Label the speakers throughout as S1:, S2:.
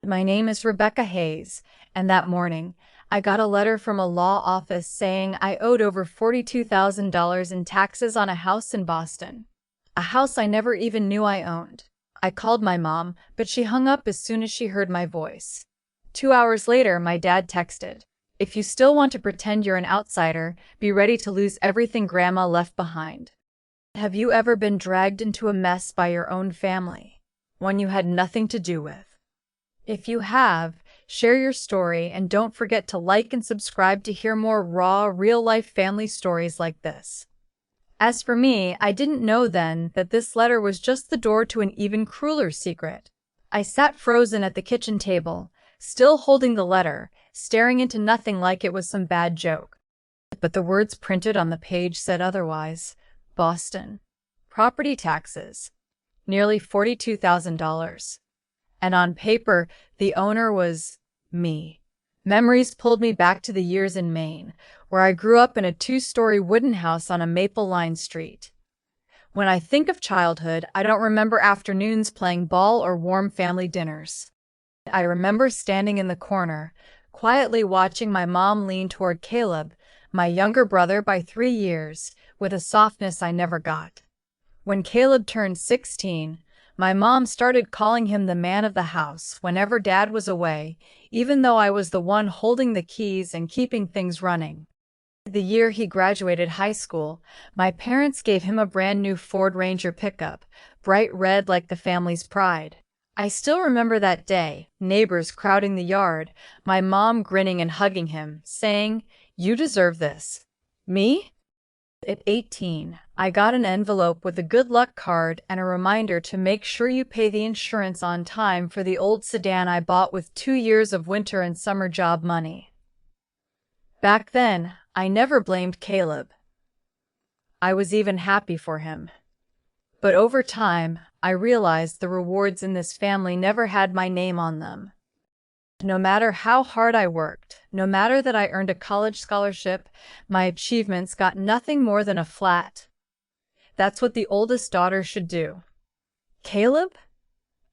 S1: My name is Rebecca Hayes, and that morning, I got a letter from a law office saying I owed over $42,000 in taxes on a house in Boston. A house I never even knew I owned. I called my mom, but she hung up as soon as she heard my voice. 2 hours later, my dad texted, "If you still want to pretend you're an outsider, be ready to lose everything Grandma left behind." Have you ever been dragged into a mess by your own family? One you had nothing to do with? If you have, share your story and don't forget to like and subscribe to hear more raw, real-life family stories like this. As for me, I didn't know then that this letter was just the door to an even crueler secret. I sat frozen at the kitchen table, still holding the letter, staring into nothing like it was some bad joke. But the words printed on the page said otherwise. Boston. Property taxes. Nearly $42,000. And on paper, the owner was me. Memories pulled me back to the years in Maine, where I grew up in a 2-story wooden house on a maple-lined street. When I think of childhood, I don't remember afternoons playing ball or warm family dinners. I remember standing in the corner, quietly watching my mom lean toward Caleb, my younger brother by 3 years, with a softness I never got. When Caleb turned 16, my mom started calling him the man of the house whenever Dad was away, even though I was the one holding the keys and keeping things running. The year he graduated high school, my parents gave him a brand new Ford Ranger pickup, bright red like the family's pride. I still remember that day, neighbors crowding the yard, my mom grinning and hugging him, saying, "You deserve this." Me? At 18, I got an envelope with a good luck card and a reminder to make sure you pay the insurance on time for the old sedan I bought with 2 years of winter and summer job money. Back then, I never blamed Caleb. I was even happy for him. But over time, I realized the rewards in this family never had my name on them. No matter how hard I worked, no matter that I earned a college scholarship, my achievements got nothing more than a flat. That's what the oldest daughter should do. Caleb?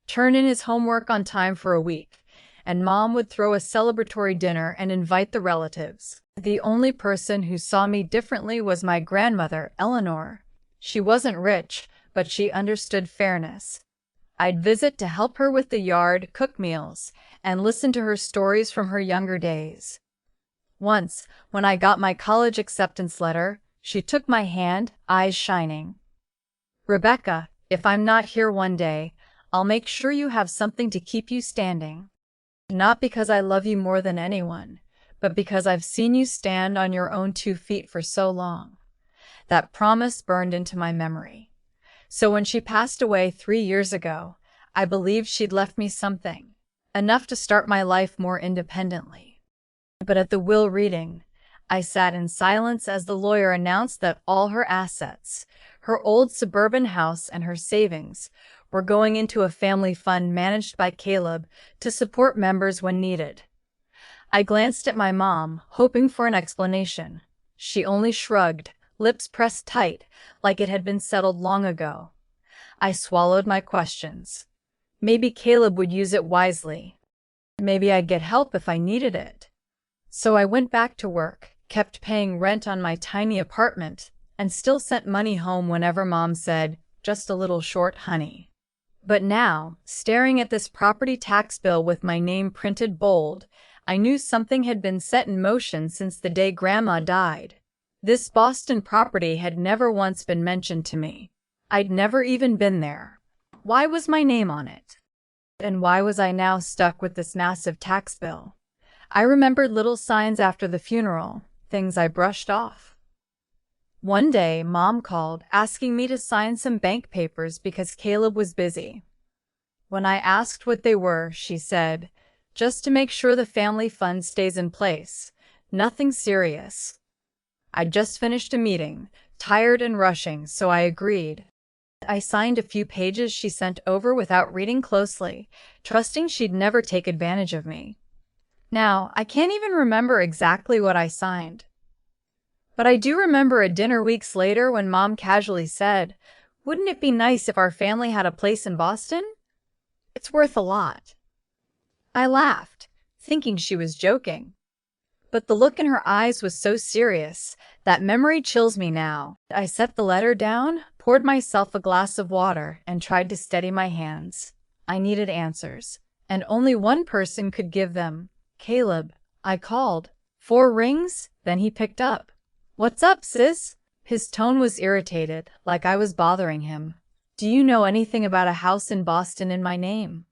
S1: Turn in his homework on time for a week, and Mom would throw a celebratory dinner and invite the relatives. The only person who saw me differently was my grandmother, Eleanor. She wasn't rich, but she understood fairness. I'd visit to help her with the yard, cook meals, and listen to her stories from her younger days. Once, when I got my college acceptance letter, she took my hand, eyes shining. "Rebecca, if I'm not here one day, I'll make sure you have something to keep you standing. Not because I love you more than anyone, but because I've seen you stand on your own 2 feet for so long." That promise burned into my memory. So when she passed away 3 years ago, I believed she'd left me something, enough to start my life more independently. But at the will reading, I sat in silence as the lawyer announced that all her assets, her old suburban house and her savings, were going into a family fund managed by Caleb to support members when needed. I glanced at my mom, hoping for an explanation. She only shrugged, lips pressed tight, like it had been settled long ago. I swallowed my questions. Maybe Caleb would use it wisely. Maybe I'd get help if I needed it. So I went back to work, kept paying rent on my tiny apartment, and still sent money home whenever Mom said, "Just a little short, honey." But now, staring at this property tax bill with my name printed bold, I knew something had been set in motion since the day Grandma died. This Boston property had never once been mentioned to me. I'd never even been there. Why was my name on it? And why was I now stuck with this massive tax bill? I remembered little signs after the funeral, things I brushed off. One day, Mom called, asking me to sign some bank papers because Caleb was busy. When I asked what they were, she said, "Just to make sure the family fund stays in place. Nothing serious." I'd just finished a meeting, tired and rushing, so I agreed. I signed a few pages she sent over without reading closely, trusting she'd never take advantage of me. Now, I can't even remember exactly what I signed. But I do remember a dinner weeks later when Mom casually said, "Wouldn't it be nice if our family had a place in Boston? It's worth a lot." I laughed, thinking she was joking. But the look in her eyes was so serious that memory chills me now. I set the letter down, poured myself a glass of water, and tried to steady my hands. I needed answers, and only one person could give them. Caleb. I called. 4 rings, then he picked up. "What's up, sis?" His tone was irritated, like I was bothering him. "Do you know anything about a house in Boston in my name?"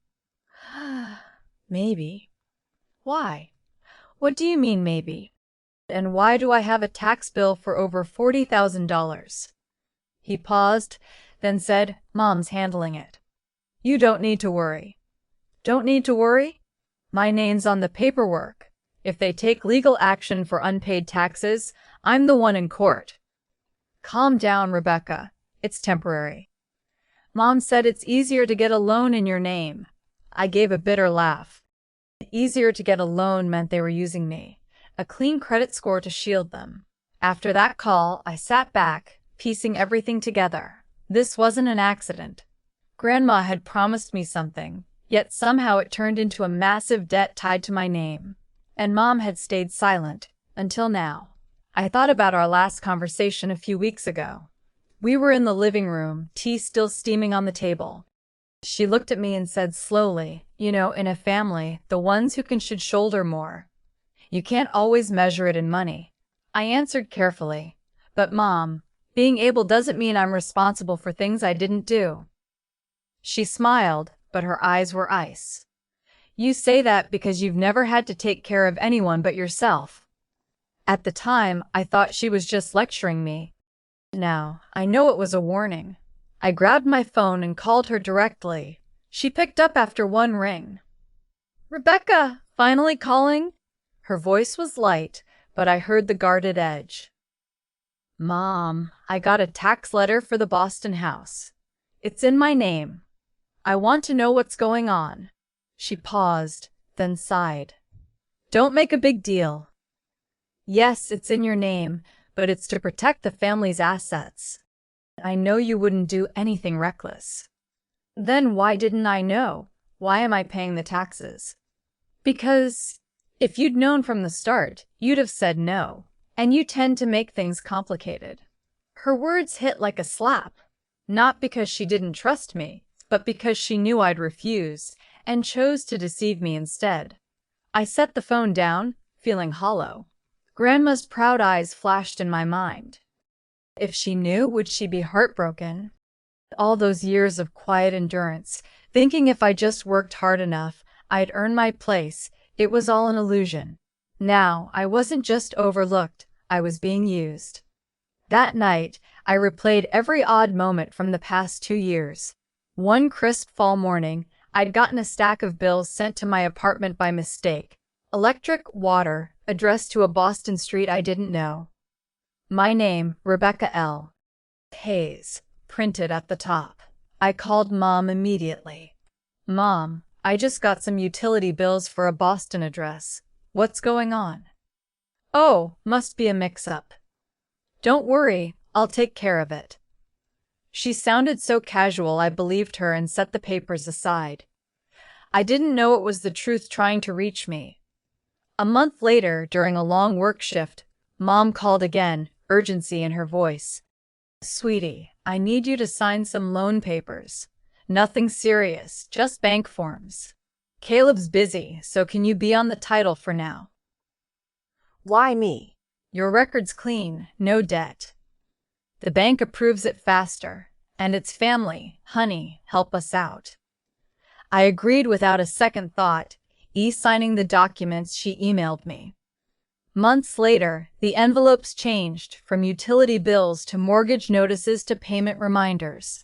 S1: "Maybe." "Why?" "What do you mean, maybe? And why do I have a tax bill for over $40,000? He paused, then said, "Mom's handling it. You don't need to worry." "Don't need to worry?" "My name's on the paperwork. If they take legal action for unpaid taxes, I'm the one in court." "Calm down, Rebecca. It's temporary. Mom said it's easier to get a loan in your name." I gave a bitter laugh. Easier to get a loan meant they were using me, a clean credit score to shield them. After that call, I sat back, piecing everything together. This wasn't an accident. Grandma had promised me something, yet somehow it turned into a massive debt tied to my name. And Mom had stayed silent, until now. I thought about our last conversation a few weeks ago. We were in the living room, tea still steaming on the table. She looked at me and said slowly, "You know, in a family, the ones who can should shoulder more. You can't always measure it in money." I answered carefully, "But Mom, being able doesn't mean I'm responsible for things I didn't do." She smiled, but her eyes were ice. "You say that because you've never had to take care of anyone but yourself." At the time, I thought she was just lecturing me. Now, I know it was a warning. I grabbed my phone and called her directly. She picked up after 1 ring. "Rebecca, finally calling?" Her voice was light, but I heard the guarded edge. "Mom, I got a tax letter for the Boston house. It's in my name. I want to know what's going on." She paused, then sighed. "Don't make a big deal. Yes, it's in your name, but it's to protect the family's assets. I know you wouldn't do anything reckless." Then why didn't I know? Why am I paying the taxes? Because if you'd known from the start, you'd have said no. And you tend to make things complicated. Her words hit like a slap. Not because she didn't trust me, but because she knew I'd refuse, and chose to deceive me instead. I set the phone down, feeling hollow. Grandma's proud eyes flashed in my mind. If she knew, would she be heartbroken? All those years of quiet endurance, thinking if I just worked hard enough, I'd earn my place, it was all an illusion. Now, I wasn't just overlooked, I was being used. That night, I replayed every odd moment from the past 2 years. One crisp fall morning, I'd gotten a stack of bills sent to my apartment by mistake. Electric, water, addressed to a Boston street I didn't know. My name, Rebecca L. Hayes, printed at the top. I called Mom immediately. "Mom, I just got some utility bills for a Boston address. What's going on?" "Oh, must be a mix-up." "Don't worry, I'll take care of it." She sounded so casual I believed her and set the papers aside. I didn't know it was the truth trying to reach me. A month later, during a long work shift, Mom called again, urgency in her voice. "Sweetie, I need you to sign some loan papers. Nothing serious, just bank forms. Caleb's busy, so can you be on the title for now?"
S2: "Why me?"
S1: "Your record's clean, no debt. The bank approves it faster, and it's family, honey, help us out." I agreed without a second thought, e-signing the documents she emailed me. Months later, the envelopes changed from utility bills to mortgage notices to payment reminders.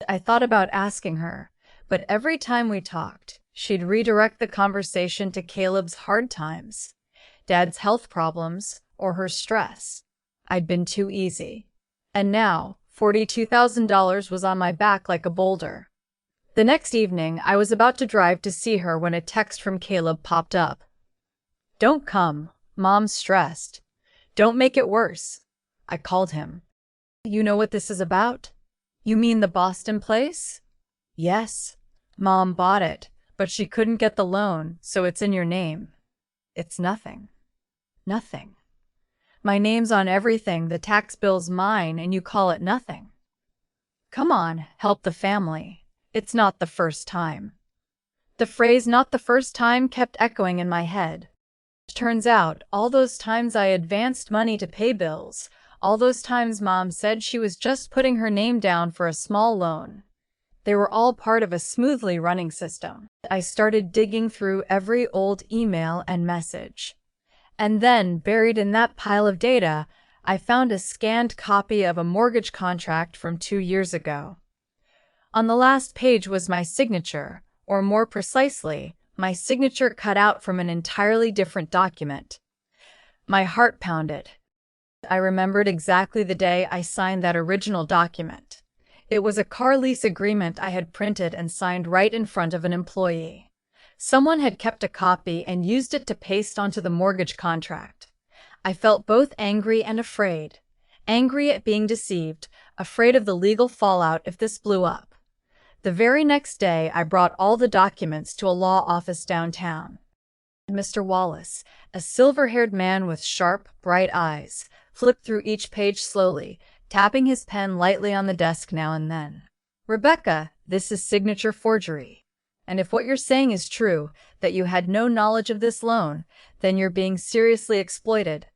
S1: I thought about asking her, but every time we talked, she'd redirect the conversation to Caleb's hard times, Dad's health problems, or her stress. I'd been too easy. And now, $42,000 was on my back like a boulder. The next evening, I was about to drive to see her when a text from Caleb popped up. "Don't come. Mom's stressed. Don't make it worse." I called him. "You know what this is about?" "You mean the Boston place?" "Yes. Mom bought it, But she couldn't get the loan, so it's in your name. It's nothing. Nothing. My name's on everything, the tax bill's mine, and you call it nothing. Come on, help the family. It's not the first time. The phrase "not the first time" kept echoing in my head. Turns out, all those times I advanced money to pay bills, all those times Mom said she was just putting her name down for a small loan, they were all part of a smoothly running system. I started digging through every old email and message. And then, buried in that pile of data, I found a scanned copy of a mortgage contract from 2 years ago. On the last page was my signature, or more precisely, my signature cut out from an entirely different document. My heart pounded. I remembered exactly the day I signed that original document. It was a car lease agreement I had printed and signed right in front of an employee. Someone had kept a copy and used it to paste onto the mortgage contract. I felt both angry and afraid. Angry at being deceived, afraid of the legal fallout if this blew up. The very next day, I brought all the documents to a law office downtown. Mr. Wallace, a silver-haired man with sharp, bright eyes, flipped through each page slowly, tapping his pen lightly on the desk now and then. "Rebecca, this is signature forgery. And if what you're saying is true, that you had no knowledge of this loan, then you're being seriously exploited."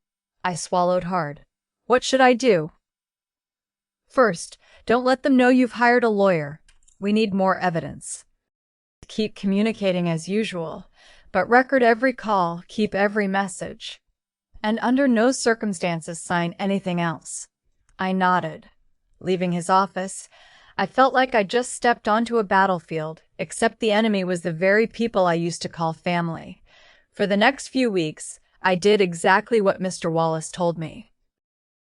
S1: I swallowed hard. What should I do? First, don't let them know you've hired a lawyer. We need more evidence. Keep communicating as usual, but record every call, keep every message. And under no circumstances sign anything else. I nodded. Leaving his office, I felt like I just stepped onto a battlefield, except the enemy was the very people I used to call family. For the next few weeks, I did exactly what Mr. Wallace told me.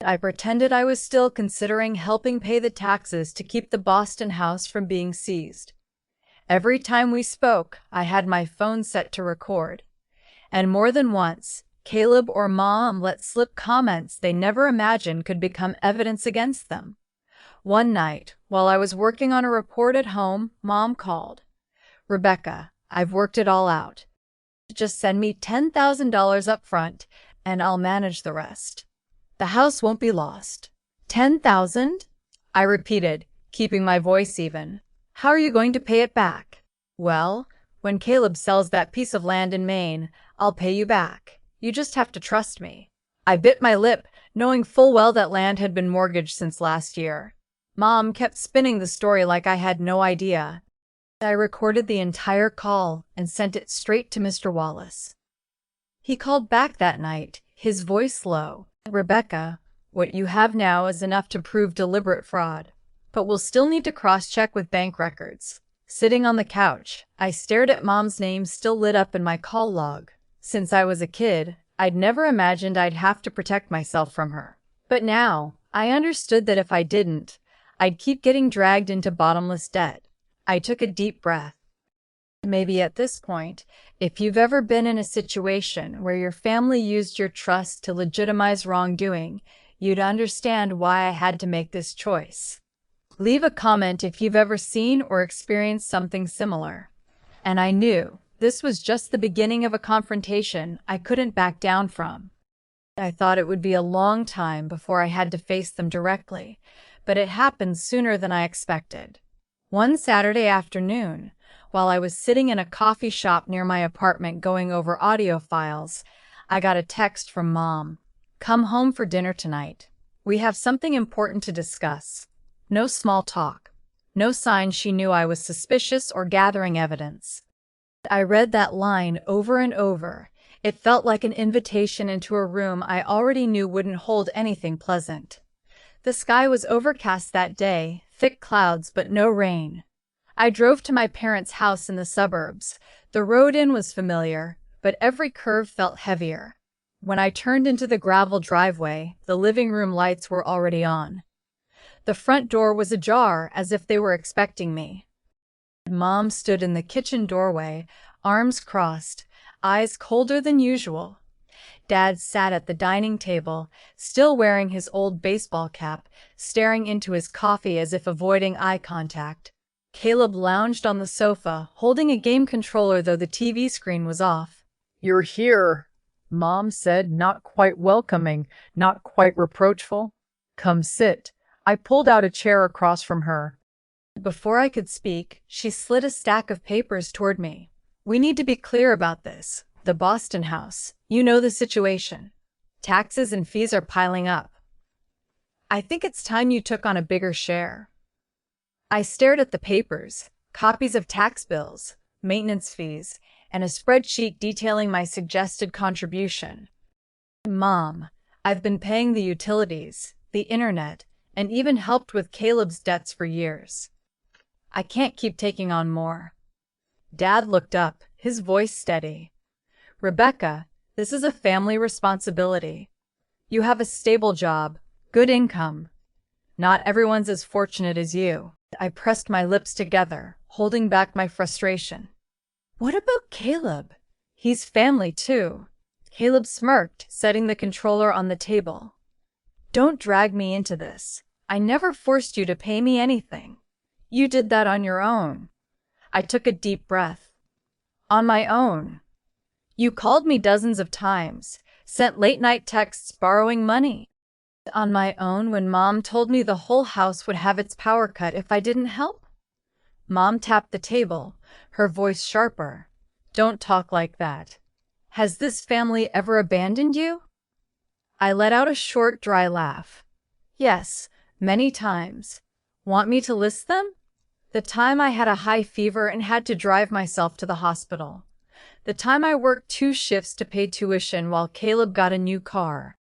S1: I pretended I was still considering helping pay the taxes to keep the Boston house from being seized. Every time we spoke, I had my phone set to record. And more than once, Caleb or Mom let slip comments they never imagined could become evidence against them. One night, while I was working on a report at home, Mom called. "Rebecca, I've worked it all out. Just send me $10,000 up front, and I'll manage the rest. The house won't be lost." "10,000?" I repeated, keeping my voice even. "How are you going to pay it back?" "Well, when Caleb sells that piece of land in Maine, I'll pay you back. You just have to trust me." I bit my lip, knowing full well that land had been mortgaged since last year. Mom kept spinning the story like I had no idea. I recorded the entire call and sent it straight to Mr. Wallace. He called back that night, his voice low. "Rebecca, what you have now is enough to prove deliberate fraud, but we'll still need to cross-check with bank records." Sitting on the couch, I stared at Mom's name still lit up in my call log. Since I was a kid, I'd never imagined I'd have to protect myself from her. But now, I understood that if I didn't, I'd keep getting dragged into bottomless debt. I took a deep breath. Maybe at this point, if you've ever been in a situation where your family used your trust to legitimize wrongdoing, you'd understand why I had to make this choice. Leave a comment if you've ever seen or experienced something similar. And I knew this was just the beginning of a confrontation I couldn't back down from. I thought it would be a long time before I had to face them directly, but it happened sooner than I expected. One Saturday afternoon, while I was sitting in a coffee shop near my apartment going over audio files, I got a text from Mom. "Come home for dinner tonight. We have something important to discuss." No small talk. No sign she knew I was suspicious or gathering evidence. I read that line over and over. It felt like an invitation into a room I already knew wouldn't hold anything pleasant. The sky was overcast that day, thick clouds but no rain. I drove to my parents' house in the suburbs. The road in was familiar, but every curve felt heavier. When I turned into the gravel driveway, the living room lights were already on. The front door was ajar, as if they were expecting me. Mom stood in the kitchen doorway, arms crossed, eyes colder than usual. Dad sat at the dining table, still wearing his old baseball cap, staring into his coffee as if avoiding eye contact. Caleb lounged on the sofa, holding a game controller though the TV screen was off.
S3: "You're here," Mom said, not quite welcoming, not quite reproachful. "Come sit." I pulled out a chair across from her.
S1: Before I could speak, she slid a stack of papers toward me. "We need to be clear about this. The Boston house. You know the situation. Taxes and fees are piling up. I think it's time you took on a bigger share." I stared at the papers, copies of tax bills, maintenance fees, and a spreadsheet detailing my suggested contribution. "Mom, I've been paying the utilities, the internet, and even helped with Caleb's debts for years. I can't keep taking on more." Dad looked up, his voice steady. "Rebecca, this is a family responsibility. You have a stable job, good income. Not everyone's as fortunate as you." I pressed my lips together, holding back my frustration. "What about Caleb? He's family too." Caleb smirked, setting the controller on the table. "Don't drag me into this. I never forced you to pay me anything. You did that on your own." I took a deep breath. "On my own. You called me dozens of times, sent late-night texts borrowing money. On my own when Mom told me the whole house would have its power cut if I didn't help." Mom tapped the table, her voice sharper. "Don't talk like that. Has this family ever abandoned you?" I let out a short, dry laugh. "Yes, many times. Want me to list them? The time I had a high fever and had to drive myself to the hospital. The time I worked 2 shifts to pay tuition while Caleb got a new car.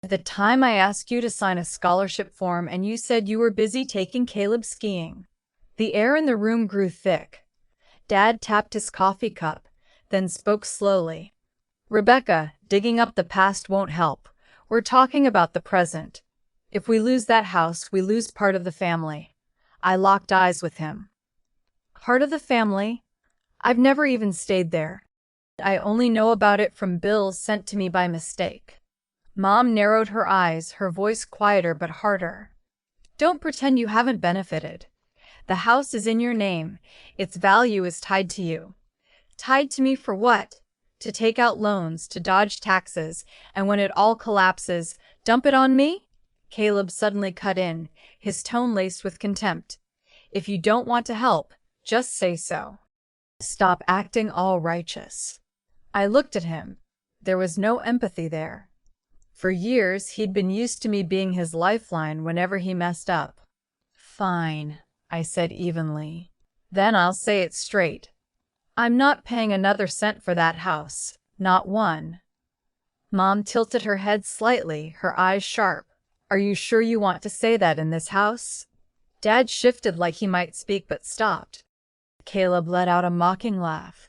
S1: The time I asked you to sign a scholarship form and you said you were busy taking Caleb skiing." The air in the room grew thick. Dad tapped his coffee cup, then spoke slowly. "Rebecca, digging up the past won't help. We're talking about the present. If we lose that house, we lose part of the family." I locked eyes with him. "Part of the family? I've never even stayed there. I only know about it from bills sent to me by mistake." Mom narrowed her eyes, her voice quieter but harder. "Don't pretend you haven't benefited. The house is in your name. Its value is tied to you. Tied to me for what? To take out loans, to dodge taxes, and when it all collapses, dump it on me?" Caleb suddenly cut in, his tone laced with contempt. "If you don't want to help, just say so. Stop acting all righteous." I looked at him. There was no empathy there. For years, he'd been used to me being his lifeline whenever he messed up. "Fine," I said evenly. "Then I'll say it straight. I'm not paying another cent for that house. Not one." Mom tilted her head slightly, her eyes sharp. "Are you sure you want to say that in this house?" Dad shifted like he might speak but stopped. Caleb let out a mocking laugh.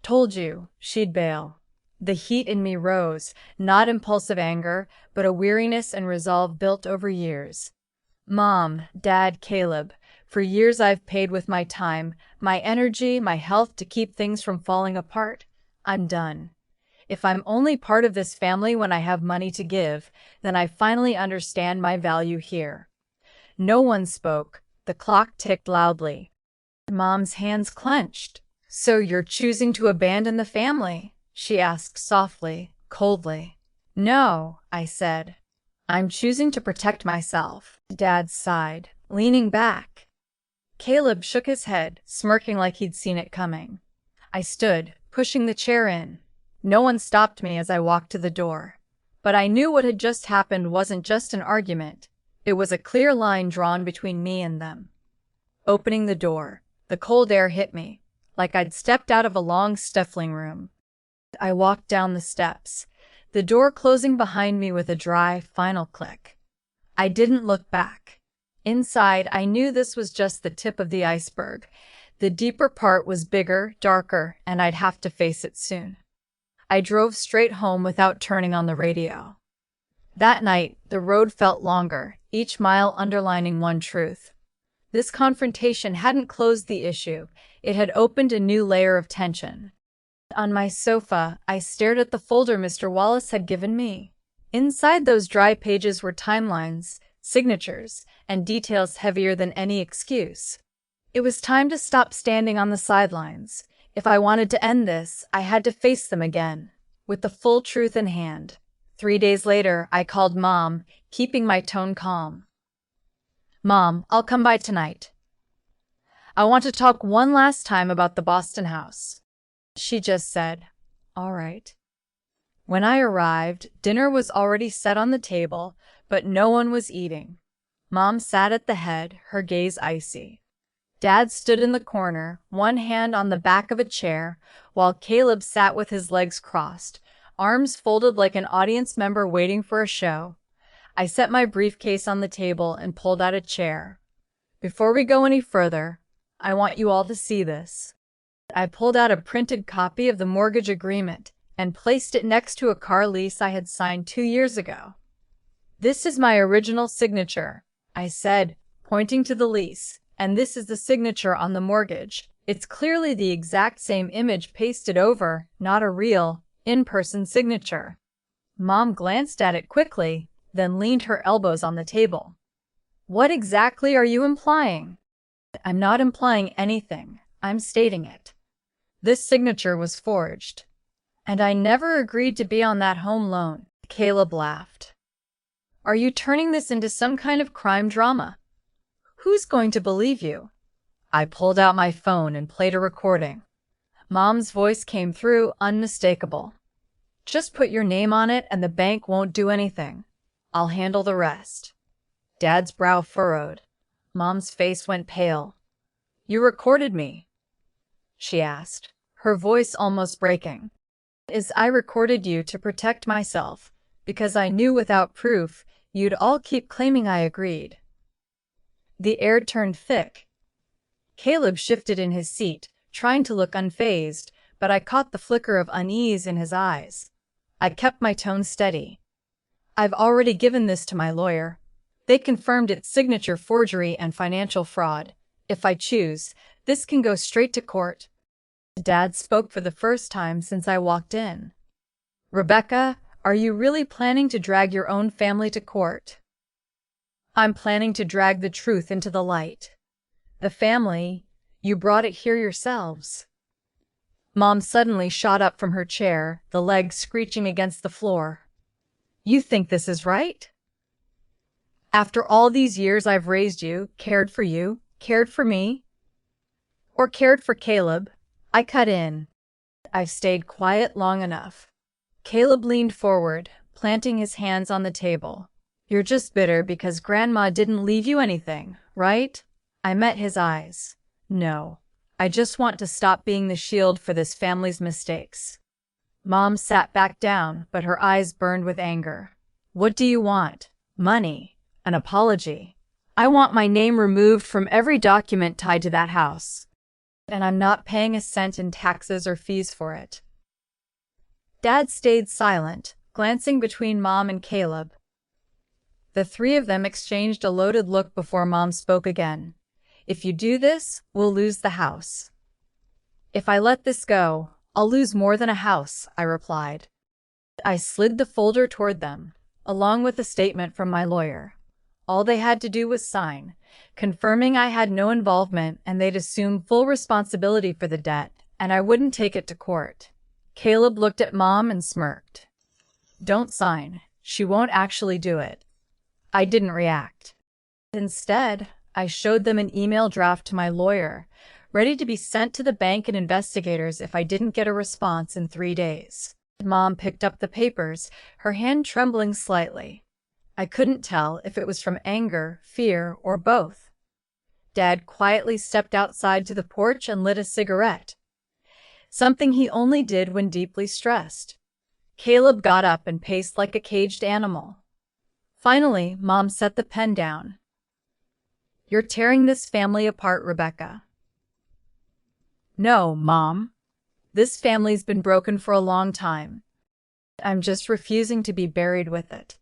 S1: "Told you, she'd bail." The heat in me rose, not impulsive anger, but a weariness and resolve built over years. "Mom, Dad, Caleb, for years I've paid with my time, my energy, my health to keep things from falling apart. I'm done. If I'm only part of this family when I have money to give, then I finally understand my value here." No one spoke. The clock ticked loudly. Mom's hands clenched. "So you're choosing to abandon the family?" she asked softly, coldly. "No," I said. "I'm choosing to protect myself." Dad sighed, leaning back. Caleb shook his head, smirking like he'd seen it coming. I stood, pushing the chair in. No one stopped me as I walked to the door. But I knew what had just happened wasn't just an argument. It was a clear line drawn between me and them. Opening the door, the cold air hit me, like I'd stepped out of a long stifling room. I walked down the steps, the door closing behind me with a dry, final click. I didn't look back. Inside, I knew this was just the tip of the iceberg. The deeper part was bigger, darker, and I'd have to face it soon. I drove straight home without turning on the radio. That night, the road felt longer, each mile underlining one truth. This confrontation hadn't closed the issue. It had opened a new layer of tension. On my sofa, I stared at the folder Mr. Wallace had given me. Inside those dry pages were timelines, signatures, and details heavier than any excuse. It was time to stop standing on the sidelines. If I wanted to end this, I had to face them again, with the full truth in hand. 3 days later, I called Mom, keeping my tone calm. "Mom, I'll come by tonight. I want to talk one last time about the Boston house." She just said, "All right." When I arrived, dinner was already set on the table, but no one was eating. Mom sat at the head, her gaze icy. Dad stood in the corner, one hand on the back of a chair, while Caleb sat with his legs crossed, arms folded like an audience member waiting for a show. I set my briefcase on the table and pulled out a chair. "Before we go any further, I want you all to see this." I pulled out a printed copy of the mortgage agreement and placed it next to a car lease I had signed 2 years ago. "This is my original signature," I said, pointing to the lease, "and this is the signature on the mortgage. It's clearly the exact same image pasted over, not a real, in-person signature." Mom glanced at it quickly, then leaned her elbows on the table. "What exactly are you implying?" "I'm not implying anything. I'm stating it. This signature was forged. And I never agreed to be on that home loan." Caleb laughed. "Are you turning this into some kind of crime drama? Who's going to believe you?" I pulled out my phone and played a recording. Mom's voice came through, unmistakable. "Just put your name on it and the bank won't do anything. I'll handle the rest." Dad's brow furrowed. Mom's face went pale. "You recorded me?" she asked, her voice almost breaking. I recorded you to protect myself, because I knew without proof you'd all keep claiming I agreed." The air turned thick. Caleb shifted in his seat, trying to look unfazed, but I caught the flicker of unease in his eyes. I kept my tone steady. "I've already given this to my lawyer. They confirmed it's signature forgery and financial fraud. If I choose, this can go straight to court." Dad spoke for the first time since I walked in. "Rebecca, are you really planning to drag your own family to court?" "I'm planning to drag the truth into the light. The family, you brought it here yourselves." Mom suddenly shot up from her chair, the legs screeching against the floor. "You think this is right? After all these years I've raised you, cared for me, or cared for Caleb?" I cut in. "I've stayed quiet long enough." Caleb leaned forward, planting his hands on the table. "You're just bitter because Grandma didn't leave you anything, right?" I met his eyes. "No. I just want to stop being the shield for this family's mistakes." Mom sat back down, but her eyes burned with anger. "What do you want? Money? An apology? I want my name removed from every document tied to that house. And I'm not paying a cent in taxes or fees for it." Dad stayed silent, glancing between Mom and Caleb. The three of them exchanged a loaded look before Mom spoke again. "If you do this, we'll lose the house." "If I let this go, I'll lose more than a house," I replied. I slid the folder toward them, along with a statement from my lawyer. All they had to do was sign, confirming I had no involvement and they'd assume full responsibility for the debt, and I wouldn't take it to court. Caleb looked at Mom and smirked. "Don't sign. She won't actually do it." I didn't react. Instead, I showed them an email draft to my lawyer, ready to be sent to the bank and investigators if I didn't get a response in 3 days. Mom picked up the papers, her hand trembling slightly. I couldn't tell if it was from anger, fear, or both. Dad quietly stepped outside to the porch and lit a cigarette, something he only did when deeply stressed. Caleb got up and paced like a caged animal. Finally, Mom set the pen down. "You're tearing this family apart, Rebecca." "No, Mom. This family's been broken for a long time. I'm just refusing to be buried with it."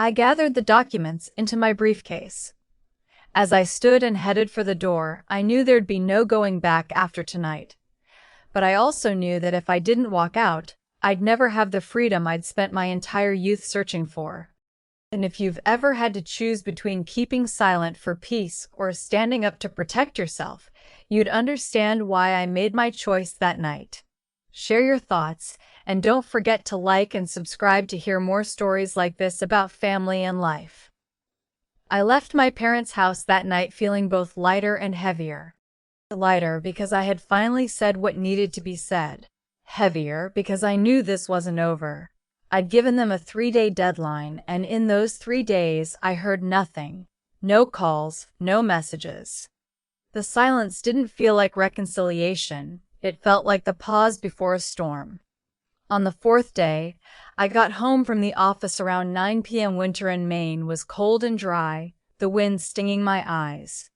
S1: I gathered the documents into my briefcase. As I stood and headed for the door, I knew there'd be no going back after tonight. But I also knew that if I didn't walk out, I'd never have the freedom I'd spent my entire youth searching for. And if you've ever had to choose between keeping silent for peace or standing up to protect yourself, you'd understand why I made my choice that night. Share your thoughts, and don't forget to like and subscribe to hear more stories like this about family and life. I left my parents' house that night feeling both lighter and heavier. Lighter because I had finally said what needed to be said. Heavier because I knew this wasn't over. I'd given them a 3-day deadline, and in those 3 days, I heard nothing. No calls, no messages. The silence didn't feel like reconciliation. It felt like the pause before a storm. On the 4th day, I got home from the office around 9 p.m. Winter in Maine was cold and dry, the wind stinging my eyes.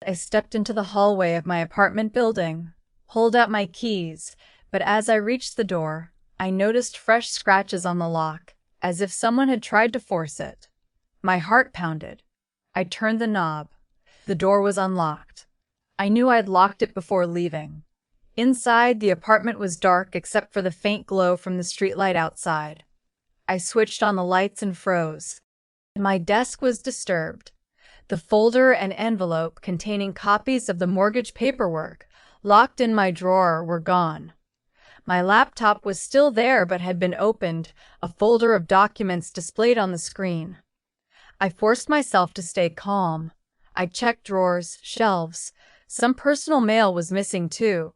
S1: I stepped into the hallway of my apartment building, pulled out my keys, but as I reached the door, I noticed fresh scratches on the lock, as if someone had tried to force it. My heart pounded. I turned the knob. The door was unlocked. I knew I'd locked it before leaving. Inside, the apartment was dark except for the faint glow from the streetlight outside. I switched on the lights and froze. My desk was disturbed. The folder and envelope containing copies of the mortgage paperwork, locked in my drawer, were gone. My laptop was still there but had been opened, a folder of documents displayed on the screen. I forced myself to stay calm. I checked drawers, shelves. Some personal mail was missing too.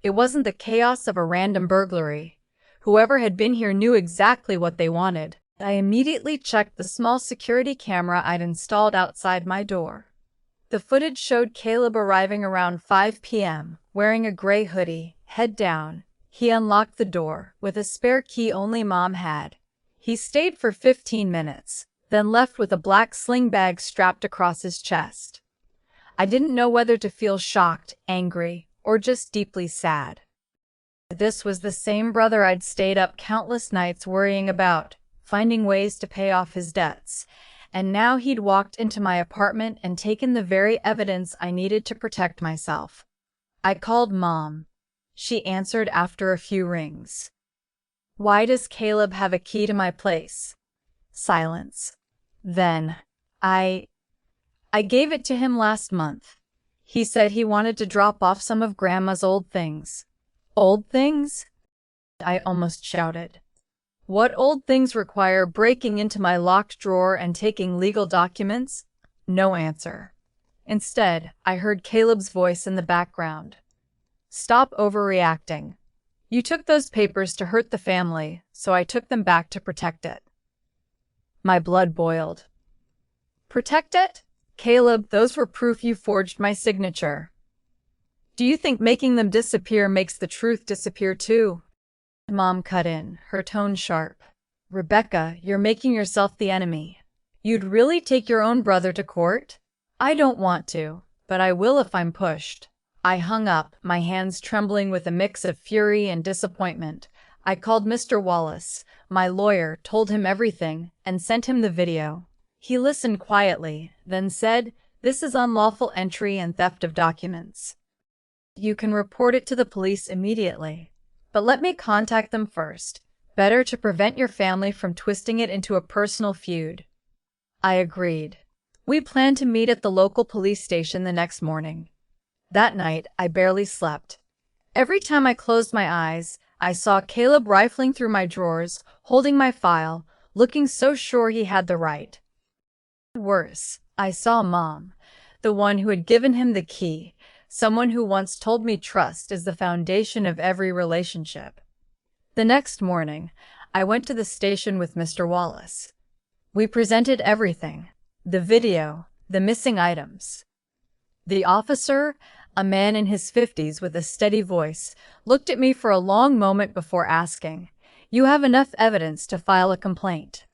S1: It wasn't the chaos of a random burglary. Whoever had been here knew exactly what they wanted. I immediately checked the small security camera I'd installed outside my door. The footage showed Caleb arriving around 5 p.m., wearing a gray hoodie, head down. He unlocked the door, with a spare key only Mom had. He stayed for 15 minutes, then left with a black sling bag strapped across his chest. I didn't know whether to feel shocked, angry, or just deeply sad. This was the same brother I'd stayed up countless nights worrying about, finding ways to pay off his debts, and now he'd walked into my apartment and taken the very evidence I needed to protect myself. I called Mom. She answered after a few rings. "Why does Caleb have a key to my place?" Silence. Then, I gave it to him last month. He said he wanted to drop off some of Grandma's old things. Old things? I almost shouted. What old things require breaking into my locked drawer and taking legal documents? No answer. Instead, I heard Caleb's voice in the background. "Stop overreacting. You took those papers to hurt the family, so I took them back to protect it." My blood boiled. Protect it? Caleb, those were proof you forged my signature. Do you think making them disappear makes the truth disappear too? Mom cut in, her tone sharp. "Rebecca, you're making yourself the enemy. You'd really take your own brother to court?" "I don't want to, but I will if I'm pushed." I hung up, my hands trembling with a mix of fury and disappointment. I called Mr. Wallace, my lawyer, told him everything, and sent him the video. He listened quietly, then said, "This is unlawful entry and theft of documents. You can report it to the police immediately. But let me contact them first. Better to prevent your family from twisting it into a personal feud." I agreed. We planned to meet at the local police station the next morning. That night, I barely slept. Every time I closed my eyes, I saw Caleb rifling through my drawers, holding my file, looking so sure he had the right. Worse, I saw Mom, the one who had given him the key, someone who once told me trust is the foundation of every relationship. The next morning, I went to the station with Mr. Wallace. We presented everything: the video, the missing items. The officer, a man in his 50s with a steady voice, looked at me for a long moment before asking, "You have enough evidence to file a complaint.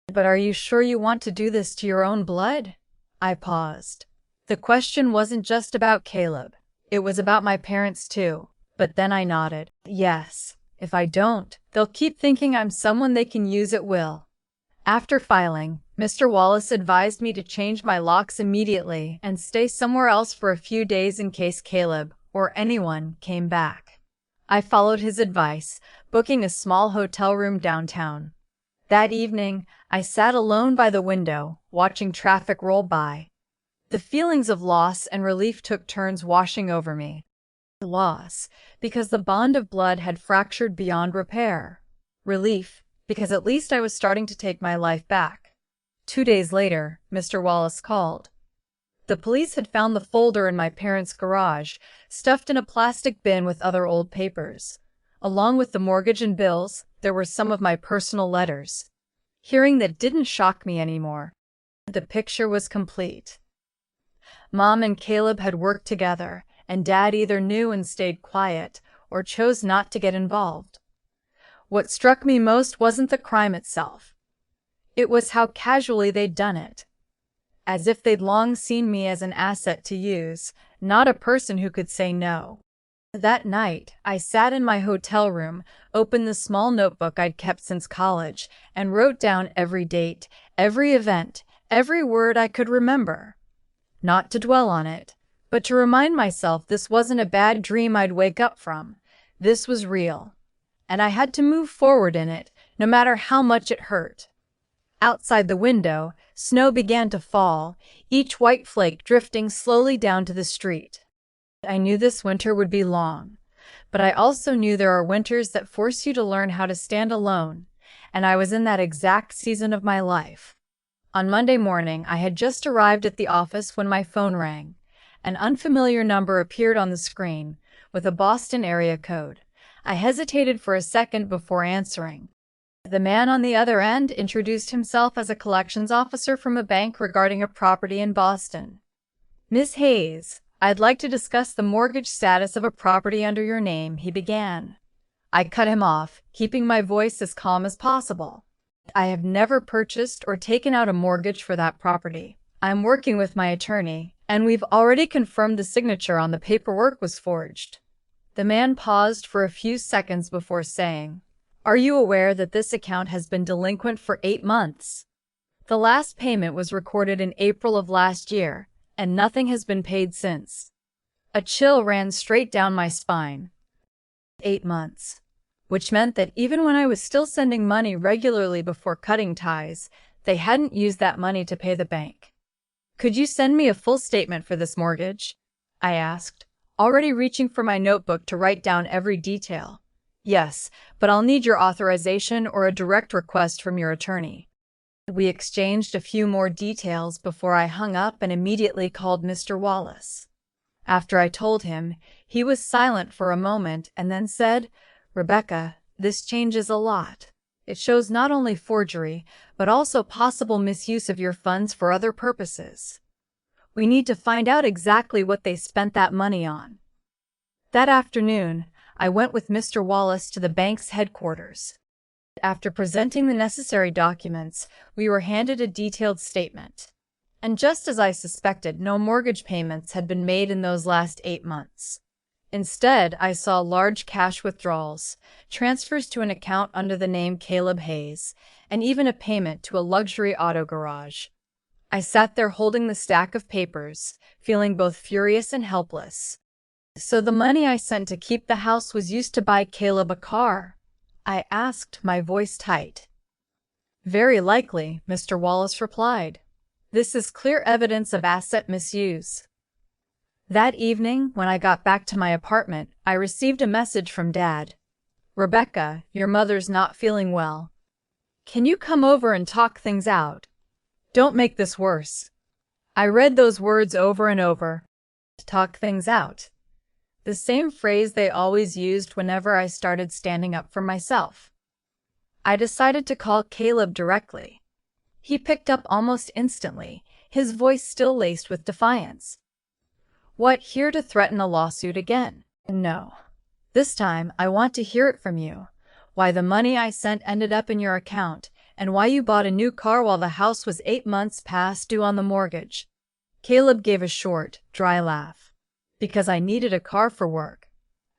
S1: But are you sure you want to do this to your own blood?" I paused. The question wasn't just about Caleb. It was about my parents too. But then I nodded. Yes, if I don't, they'll keep thinking I'm someone they can use at will. After filing, Mr. Wallace advised me to change my locks immediately and stay somewhere else for a few days in case Caleb, or anyone, came back. I followed his advice, booking a small hotel room downtown. That evening, I sat alone by the window, watching traffic roll by. The feelings of loss and relief took turns washing over me. Loss, because the bond of blood had fractured beyond repair. Relief, because at least I was starting to take my life back. 2 days later, Mr. Wallace called. The police had found the folder in my parents' garage, stuffed in a plastic bin with other old papers. Along with the mortgage and bills, there were some of my personal letters. Hearing that didn't shock me anymore. The picture was complete. Mom and Caleb had worked together, and Dad either knew and stayed quiet, or chose not to get involved. What struck me most wasn't the crime itself. It was how casually they'd done it. As if they'd long seen me as an asset to use, not a person who could say no. That night, I sat in my hotel room, opened the small notebook I'd kept since college, and wrote down every date, every event, every word I could remember. Not to dwell on it, but to remind myself this wasn't a bad dream I'd wake up from. This was real. And I had to move forward in it, no matter how much it hurt. Outside the window, snow began to fall, each white flake drifting slowly down to the street. I knew this winter would be long, but I also knew there are winters that force you to learn how to stand alone, and I was in that exact season of my life. On Monday morning, I had just arrived at the office when my phone rang. An unfamiliar number appeared on the screen, with a Boston area code. I hesitated for a second before answering. The man on the other end introduced himself as a collections officer from a bank regarding a property in Boston. "Miss Hayes, I'd like to discuss the mortgage status of a property under your name," he began. I cut him off, keeping my voice as calm as possible. "I have never purchased or taken out a mortgage for that property. I'm working with my attorney, and we've already confirmed the signature on the paperwork was forged." The man paused for a few seconds before saying, "Are you aware that this account has been delinquent for 8 months? The last payment was recorded in April of last year, and nothing has been paid since." A chill ran straight down my spine. 8 months. Which meant that even when I was still sending money regularly before cutting ties, they hadn't used that money to pay the bank. "Could you send me a full statement for this mortgage?" I asked, already reaching for my notebook to write down every detail. "Yes, but I'll need your authorization or a direct request from your attorney." We exchanged a few more details before I hung up and immediately called Mr. Wallace. After I told him, he was silent for a moment and then said, "Rebecca, this changes a lot. It shows not only forgery, but also possible misuse of your funds for other purposes. We need to find out exactly what they spent that money on." That afternoon, I went with Mr. Wallace to the bank's headquarters. After presenting the necessary documents, we were handed a detailed statement. And just as I suspected, no mortgage payments had been made in those last 8 months. Instead, I saw large cash withdrawals, transfers to an account under the name Caleb Hayes, and even a payment to a luxury auto garage. I sat there holding the stack of papers, feeling both furious and helpless. "So the money I sent to keep the house was used to buy Caleb a car?" I asked, my voice tight. "Very likely," Mr. Wallace replied. "This is clear evidence of asset misuse." That evening, when I got back to my apartment, I received a message from Dad. "Rebecca, your mother's not feeling well. Can you come over and talk things out? Don't make this worse." I read those words over and over. Talk things out. The same phrase they always used whenever I started standing up for myself. I decided to call Caleb directly. He picked up almost instantly, his voice still laced with defiance. "What, here to threaten a lawsuit again?" "No. This time, I want to hear it from you. Why the money I sent ended up in your account, and why you bought a new car while the house was 8 months past due on the mortgage." Caleb gave a short, dry laugh. "Because I needed a car for work.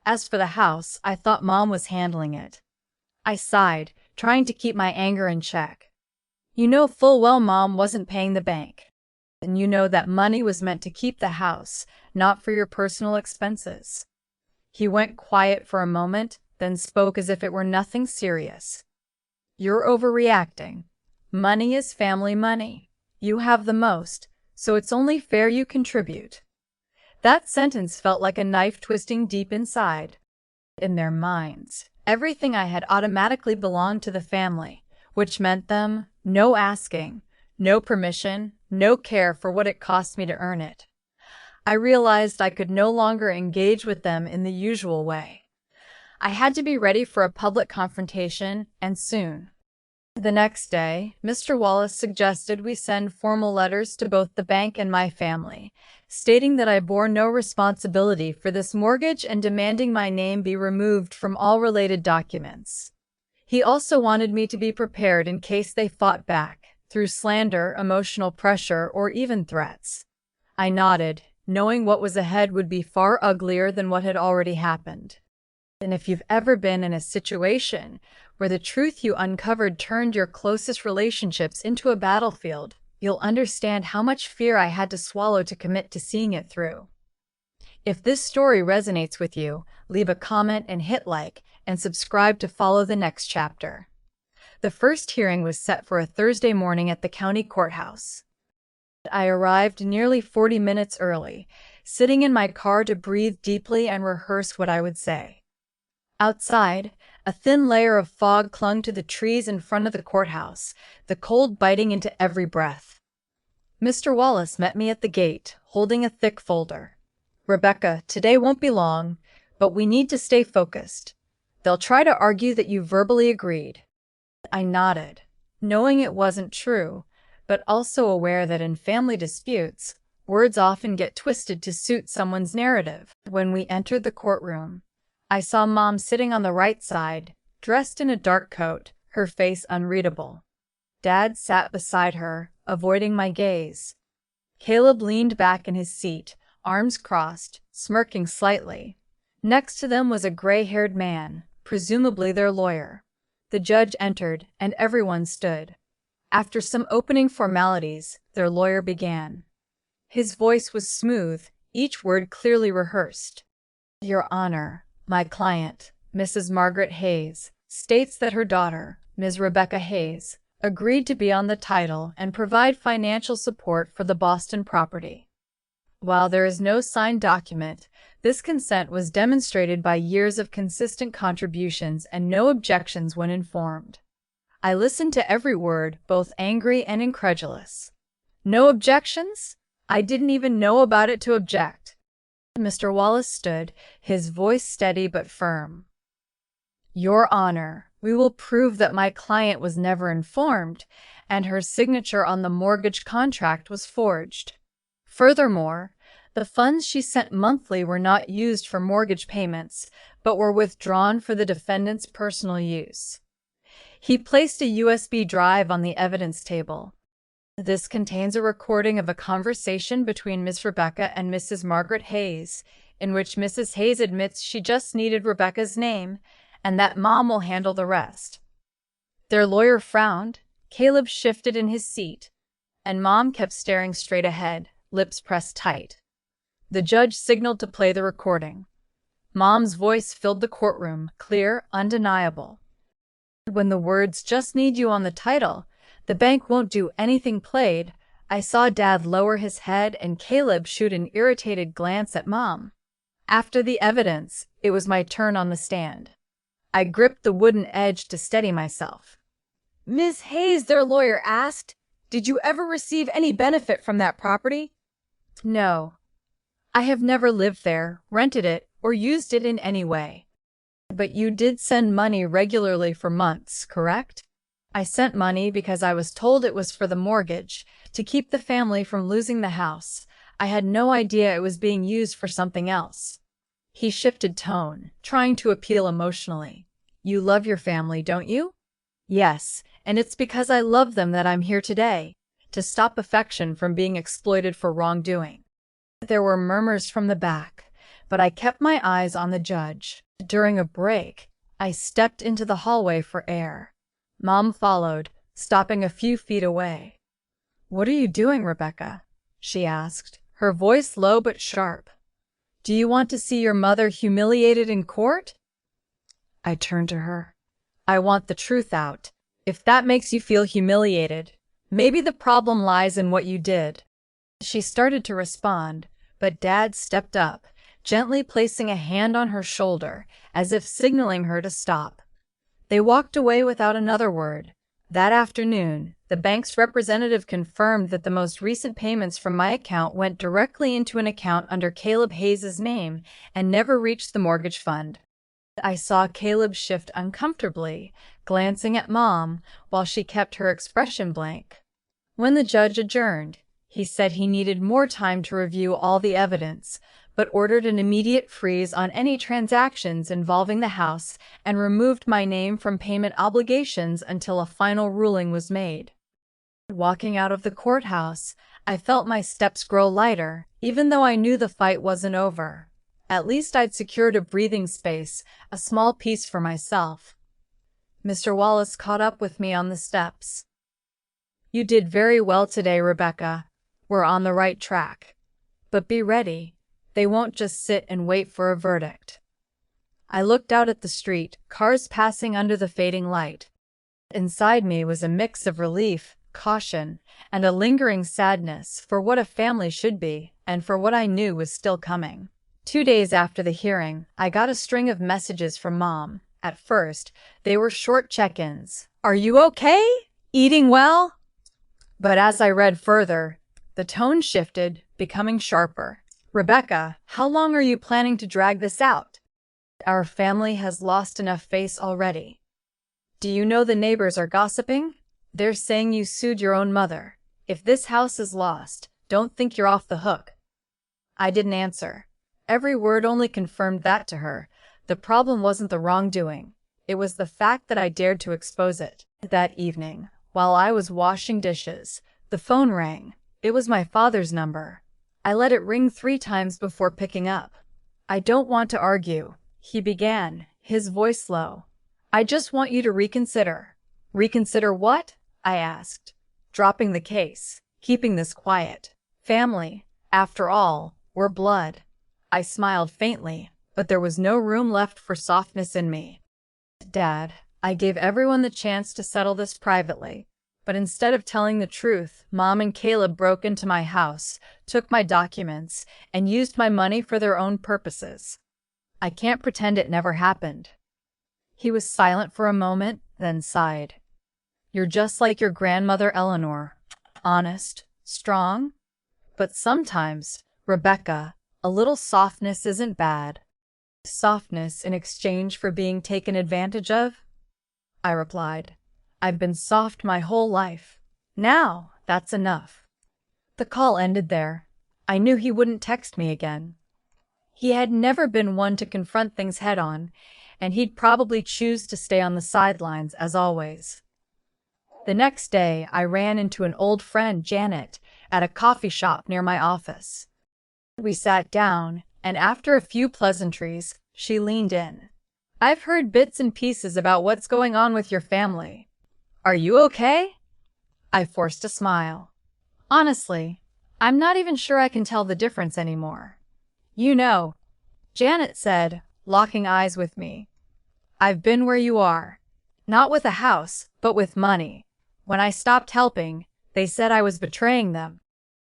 S1: As for the house, I thought Mom was handling it." I sighed, trying to keep my anger in check. "You know full well Mom wasn't paying the bank. And you know that money was meant to keep the house, not for your personal expenses." He went quiet for a moment, then spoke as if it were nothing serious. "You're overreacting. Money is family money. You have the most, so it's only fair you contribute." That sentence felt like a knife twisting deep inside. In their minds, everything I had automatically belonged to the family, which meant them no asking, no permission, no care for what it cost me to earn it. I realized I could no longer engage with them in the usual way. I had to be ready for a public confrontation, and soon. The next day, Mr. Wallace suggested we send formal letters to both the bank and my family, stating that I bore no responsibility for this mortgage and demanding my name be removed from all related documents. He also wanted me to be prepared in case they fought back, through slander, emotional pressure, or even threats. I nodded, knowing what was ahead would be far uglier than what had already happened. And if you've ever been in a situation where the truth you uncovered turned your closest relationships into a battlefield, you'll understand how much fear I had to swallow to commit to seeing it through. If this story resonates with you, leave a comment and hit like, and subscribe to follow the next chapter. The first hearing was set for a Thursday morning at the county courthouse. I arrived nearly 40 minutes early, sitting in my car to breathe deeply and rehearse what I would say. Outside, a thin layer of fog clung to the trees in front of the courthouse, the cold biting into every breath. Mr. Wallace met me at the gate, holding a thick folder. "Rebecca, today won't be long, but we need to stay focused. They'll try to argue that you verbally agreed." I nodded, knowing it wasn't true, but also aware that in family disputes, words often get twisted to suit someone's narrative. When we entered the courtroom, I saw Mom sitting on the right side, dressed in a dark coat, her face unreadable. Dad sat beside her, avoiding my gaze. Caleb leaned back in his seat, arms crossed, smirking slightly. Next to them was a gray-haired man, presumably their lawyer. The judge entered, and everyone stood. After some opening formalities, their lawyer began. His voice was smooth, each word clearly rehearsed. "Your Honor, my client, Mrs. Margaret Hayes, states that her daughter, Ms. Rebecca Hayes, agreed to be on the title and provide financial support for the Boston property. While there is no signed document, this consent was demonstrated by years of consistent contributions and no objections when informed." I listened to every word, both angry and incredulous. No objections? I didn't even know about it to object. Mr. Wallace stood, his voice steady but firm. "Your Honor, we will prove that my client was never informed, and her signature on the mortgage contract was forged. Furthermore, the funds she sent monthly were not used for mortgage payments, but were withdrawn for the defendant's personal use." He placed a USB drive on the evidence table. "This contains a recording of a conversation between Miss Rebecca and Mrs. Margaret Hayes, in which Mrs. Hayes admits she just needed Rebecca's name, and that Mom will handle the rest." Their lawyer frowned, Caleb shifted in his seat, and Mom kept staring straight ahead, lips pressed tight. The judge signaled to play the recording. Mom's voice filled the courtroom, clear, undeniable. "When the words 'just need you' on the title, 'the bank won't do anything' played, I saw Dad lower his head and Caleb shoot an irritated glance at Mom. After the evidence, it was my turn on the stand. I gripped the wooden edge to steady myself. "Ms. Hayes," their lawyer asked, "did you ever receive any benefit from that property?" "No. I have never lived there, rented it, or used it in any way." "But you did send money regularly for months, correct?" "I sent money because I was told it was for the mortgage, to keep the family from losing the house. I had no idea it was being used for something else." He shifted tone, trying to appeal emotionally. "You love your family, don't you?" "Yes, and it's because I love them that I'm here today, to stop affection from being exploited for wrongdoing." There were murmurs from the back, but I kept my eyes on the judge. During a break, I stepped into the hallway for air. Mom followed, stopping a few feet away. "What are you doing, Rebecca?" she asked, her voice low but sharp. "Do you want to see your mother humiliated in court?" I turned to her. "I want the truth out. If that makes you feel humiliated, maybe the problem lies in what you did." She started to respond, but Dad stepped up, gently placing a hand on her shoulder, as if signaling her to stop. They walked away without another word. That afternoon, the bank's representative confirmed that the most recent payments from my account went directly into an account under Caleb Hayes' name and never reached the mortgage fund. I saw Caleb shift uncomfortably, glancing at Mom while she kept her expression blank. When the judge adjourned, he said he needed more time to review all the evidence, but ordered an immediate freeze on any transactions involving the house and removed my name from payment obligations until a final ruling was made. Walking out of the courthouse, I felt my steps grow lighter, even though I knew the fight wasn't over. At least I'd secured a breathing space, a small piece for myself. Mr. Wallace caught up with me on the steps. "You did very well today, Rebecca. We're on the right track. But be ready. They won't just sit and wait for a verdict." I looked out at the street, cars passing under the fading light. Inside me was a mix of relief, caution, and a lingering sadness for what a family should be and for what I knew was still coming. 2 days after the hearing, I got a string of messages from Mom. At first, they were short check-ins. "Are you okay? Eating well?" But as I read further, the tone shifted, becoming sharper. "Rebecca, how long are you planning to drag this out? Our family has lost enough face already. Do you know the neighbors are gossiping? They're saying you sued your own mother. If this house is lost, don't think you're off the hook." I didn't answer. Every word only confirmed that to her. The problem wasn't the wrongdoing. It was the fact that I dared to expose it. That evening, while I was washing dishes, the phone rang. It was my father's number. I let it ring 3 times before picking up. "I don't want to argue," he began, his voice low. "I just want you to reconsider." "Reconsider what?" I asked, dropping the case, keeping this quiet. "Family. After all, we're blood." I smiled faintly, but there was no room left for softness in me. "Dad, I gave everyone the chance to settle this privately. But instead of telling the truth, Mom and Caleb broke into my house, took my documents, and used my money for their own purposes. I can't pretend it never happened." He was silent for a moment, then sighed. "You're just like your grandmother Eleanor. Honest, strong. But sometimes, Rebecca, a little softness isn't bad." "Softness in exchange for being taken advantage of?" I replied. "I've been soft my whole life. Now, that's enough." The call ended there. I knew he wouldn't text me again. He had never been one to confront things head-on, and he'd probably choose to stay on the sidelines as always. The next day, I ran into an old friend, Janet, at a coffee shop near my office. We sat down, and after a few pleasantries, she leaned in. "I've heard bits and pieces about what's going on with your family. Are you okay?" I forced a smile. "Honestly, I'm not even sure I can tell the difference anymore." "You know," Janet said, locking eyes with me, "I've been where you are. Not with a house, but with money. When I stopped helping, they said I was betraying them.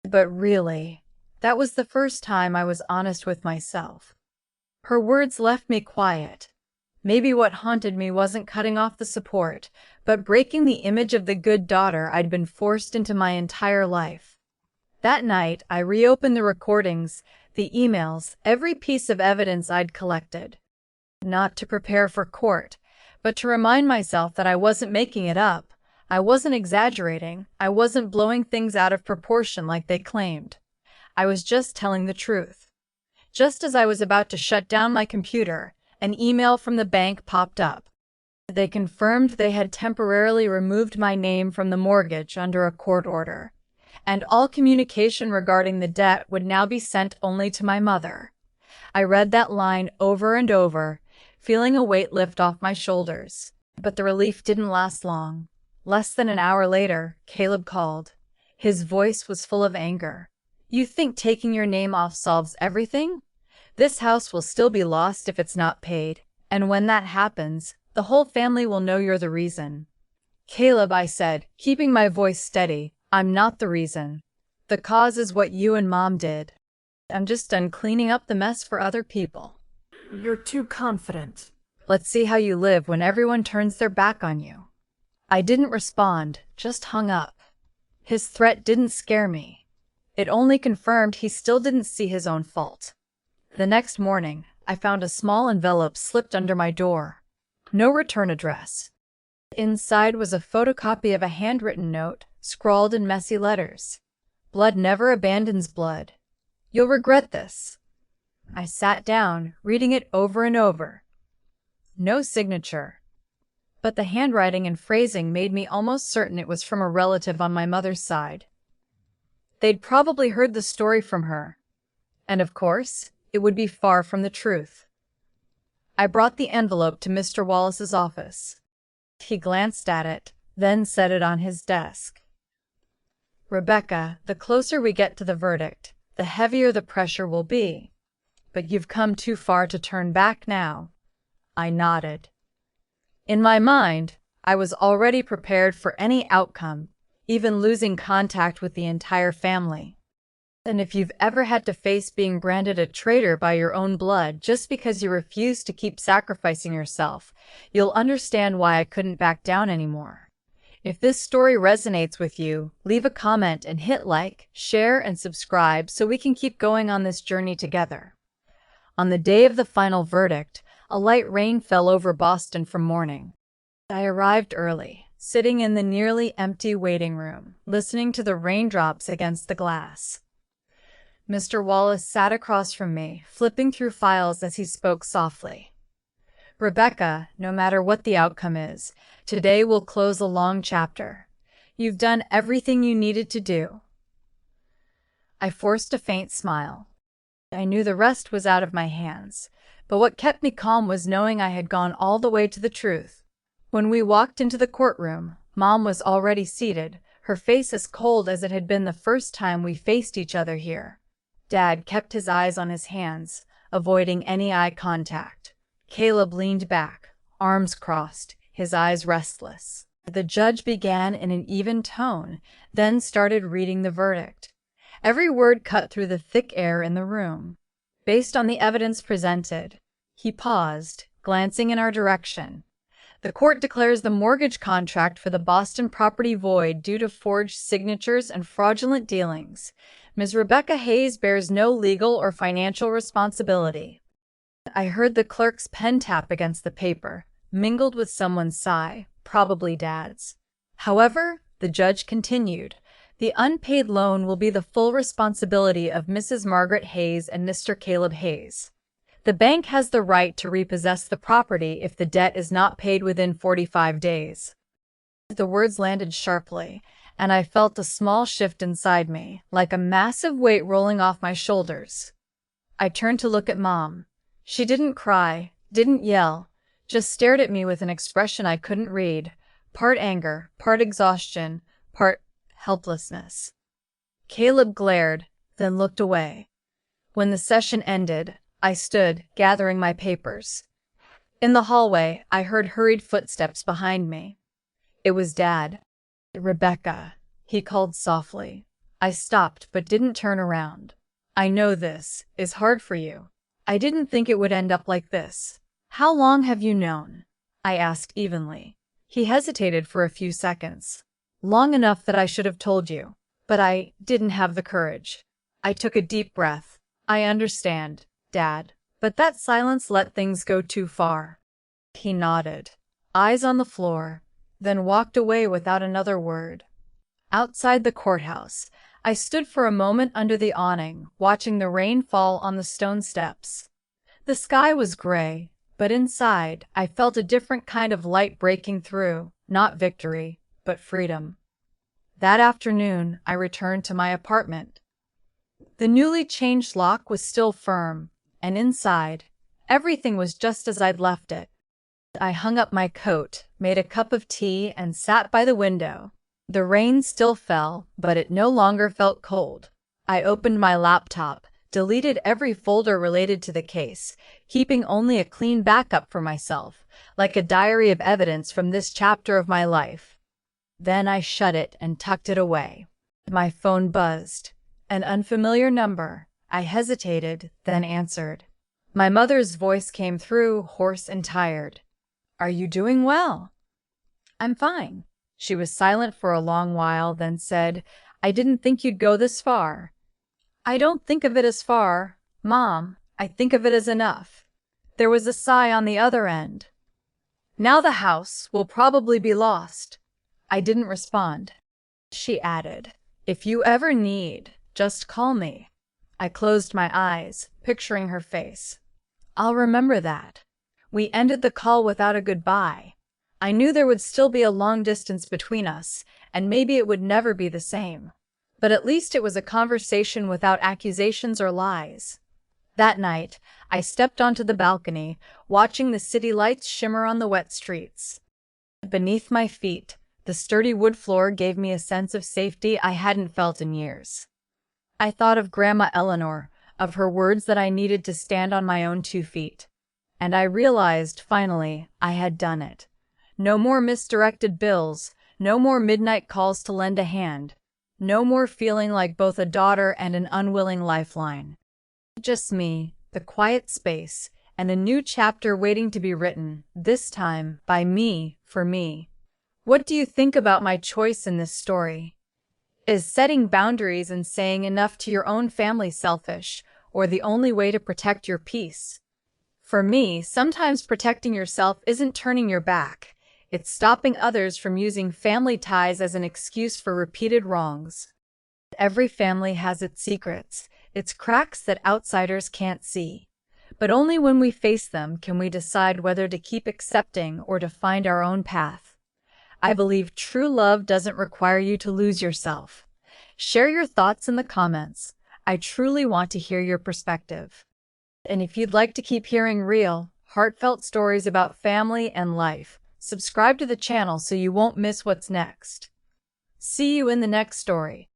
S1: But really, that was the first time I was honest with myself." Her words left me quiet. Maybe what haunted me wasn't cutting off the support, but breaking the image of the good daughter I'd been forced into my entire life. That night, I reopened the recordings, the emails, every piece of evidence I'd collected. Not to prepare for court, but to remind myself that I wasn't making it up. I wasn't exaggerating. I wasn't blowing things out of proportion like they claimed. I was just telling the truth. Just as I was about to shut down my computer, an email from the bank popped up. They confirmed they had temporarily removed my name from the mortgage under a court order, and all communication regarding the debt would now be sent only to my mother. I read that line over and over, feeling a weight lift off my shoulders. But the relief didn't last long. Less than an hour later, Caleb called. His voice was full of anger. "You think taking your name off solves everything? This house will still be lost if it's not paid, and when that happens, the whole family will know you're the reason." "Caleb," I said, keeping my voice steady, "I'm not the reason. The cause is what you and Mom did. I'm just done cleaning up the mess for other people.
S2: You're too confident.
S1: Let's see how you live when everyone turns their back on you. I didn't respond, just hung up. His threat didn't scare me. It only confirmed he still didn't see his own fault. The next morning, I found a small envelope slipped under my door. No return address. Inside was a photocopy of a handwritten note, scrawled in messy letters. Blood never abandons blood. You'll regret this. I sat down, reading it over and over. No signature. But the handwriting and phrasing made me almost certain it was from a relative on my mother's side. They'd probably heard the story from her. And of course, it would be far from the truth. I brought the envelope to Mr. Wallace's office. He glanced at it, then set it on his desk. Rebecca, the closer we get to the verdict, the heavier the pressure will be. But you've come too far to turn back now. I nodded. In my mind, I was already prepared for any outcome, even losing contact with the entire family. And if you've ever had to face being branded a traitor by your own blood just because you refuse to keep sacrificing yourself, you'll understand why I couldn't back down anymore. If this story resonates with you, leave a comment and hit like, share, and subscribe so we can keep going on this journey together. On the day of the final verdict, a light rain fell over Boston from morning. I arrived early, sitting in the nearly empty waiting room, listening to the raindrops against the glass. Mr. Wallace sat across from me, flipping through files as he spoke softly. Rebecca, no matter what the outcome is, today will close a long chapter. You've done everything you needed to do. I forced a faint smile. I knew the rest was out of my hands, but what kept me calm was knowing I had gone all the way to the truth. When we walked into the courtroom, Mom was already seated, her face as cold as it had been the first time we faced each other here. Dad kept his eyes on his hands, avoiding any eye contact. Caleb leaned back, arms crossed, his eyes restless. The judge began in an even tone, then started reading the verdict. Every word cut through the thick air in the room. Based on the evidence presented, he paused, glancing in our direction. The court declares the mortgage contract for the Boston property void due to forged signatures and fraudulent dealings. Ms. Rebecca Hayes bears no legal or financial responsibility. I heard the clerk's pen tap against the paper, mingled with someone's sigh, probably Dad's. However, the judge continued, the unpaid loan will be the full responsibility of Mrs. Margaret Hayes and Mr. Caleb Hayes. The bank has the right to repossess the property if the debt is not paid within 45 days. The words landed sharply, and I felt a small shift inside me, like a massive weight rolling off my shoulders. I turned to look at Mom. She didn't cry, didn't yell, just stared at me with an expression I couldn't read, part anger, part exhaustion, part helplessness. Caleb glared, then looked away. When the session ended, I stood, gathering my papers. In the hallway, I heard hurried footsteps behind me. It was Dad. Rebecca, he called softly. I stopped but didn't turn around. I know this is hard for you. I didn't think it would end up like this. How long have you known? I asked evenly. He hesitated for a few seconds. Long enough that I should have told you, but I didn't have the courage. I took a deep breath. I understand, Dad, but that silence let things go too far. He nodded, eyes on the floor, then walked away without another word. Outside the courthouse, I stood for a moment under the awning, watching the rain fall on the stone steps. The sky was gray, but inside, I felt a different kind of light breaking through, not victory, but freedom. That afternoon, I returned to my apartment. The newly changed lock was still firm, and inside, everything was just as I'd left it. I hung up my coat, made a cup of tea, and sat by the window. The rain still fell, but it no longer felt cold. I opened my laptop, deleted every folder related to the case, keeping only a clean backup for myself, like a diary of evidence from this chapter of my life. Then I shut it and tucked it away. My phone buzzed. An unfamiliar number. I hesitated, then answered. My mother's voice came through, hoarse and tired. Are you doing well? I'm fine. She was silent for a long while, then said, I didn't think you'd go this far. I don't think of it as far, Mom. I think of it as enough. There was a sigh on the other end. Now the house will probably be lost. I didn't respond. She added, if you ever need, just call me. I closed my eyes, picturing her face. I'll remember that. We ended the call without a goodbye. I knew there would still be a long distance between us, and maybe it would never be the same. But at least it was a conversation without accusations or lies. That night, I stepped onto the balcony, watching the city lights shimmer on the wet streets. Beneath my feet, the sturdy wood floor gave me a sense of safety I hadn't felt in years. I thought of Grandma Eleanor, of her words that I needed to stand on my own 2 feet. And I realized, finally, I had done it. No more misdirected bills, no more midnight calls to lend a hand, no more feeling like both a daughter and an unwilling lifeline. Just me, the quiet space, and a new chapter waiting to be written, this time by me, for me. What do you think about my choice in this story? Is setting boundaries and saying enough to your own family selfish, or the only way to protect your peace? For me, sometimes protecting yourself isn't turning your back. It's stopping others from using family ties as an excuse for repeated wrongs. Every family has its secrets, its cracks that outsiders can't see. But only when we face them can we decide whether to keep accepting or to find our own path. I believe true love doesn't require you to lose yourself. Share your thoughts in the comments. I truly want to hear your perspective. And if you'd like to keep hearing real, heartfelt stories about family and life, subscribe to the channel so you won't miss what's next. See you in the next story.